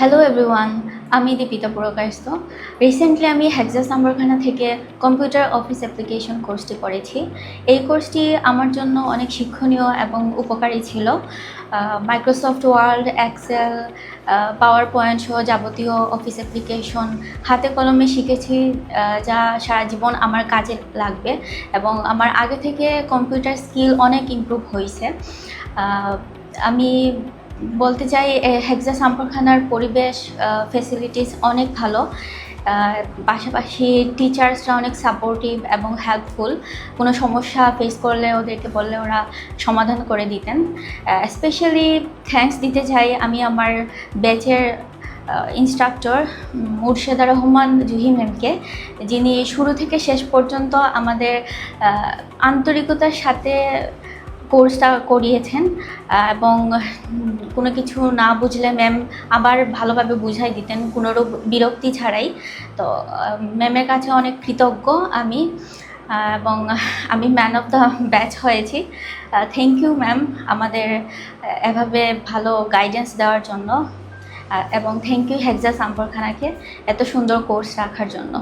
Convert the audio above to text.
Hello everyone, আমি Dipita Purkayastha. Recently আমি হেক্সাস আম্বারখানা থেকে কম্পিউটার অফিস অ্যাপ্লিকেশন কোর্সটি করেছি। এই কোর্সটি আমার জন্য অনেক শিক্ষণীয় এবং উপকারী ছিল। Microsoft Word, Excel, PowerPoint সহ যাবতীয় অফিস অ্যাপ্লিকেশন হাতে কলমে শিখেছি, যা সারা জীবন আমার কাজে লাগবে এবং আমার আগে থেকে কম্পিউটার স্কিল অনেক ইমপ্রুভ হয়েছে। আমি বলতে চাই হেক্সাস আম্বারখানার পরিবেশ, ফ্যাসিলিটিস অনেক ভালো। পাশাপাশি টিচার্সরা অনেক সাপোর্টিভ এবং হেল্পফুল। কোনো সমস্যা ফেস করলে ওদেরকে বললে ওরা সমাধান করে দিতেন। স্পেশালি থ্যাঙ্কস দিতে চাই আমি আমার ব্যাচের ইনস্ট্রাক্টর মুর্শেদা রহমান জুহি ম্যামকে, যিনি শুরু থেকে শেষ পর্যন্ত আমাদের আন্তরিকতার সাথে কোর্সটা করিয়েছেন এবং কোনো কিছু না বুঝলে ম্যাম আবার ভালোভাবে বুঝাই দিতেন কোনো বিরক্তি ছাড়াই। তো ম্যামের কাছে অনেক কৃতজ্ঞ আমি, এবং আমি ম্যান অফ দ্য ব্যাচ হয়েছি। থ্যাংক ইউ ম্যাম আমাদের এভাবে ভালো গাইডেন্স দেওয়ার জন্য, এবং থ্যাংক ইউ হেক্সাস আম্বারখানাকে এত সুন্দর কোর্স রাখার জন্য।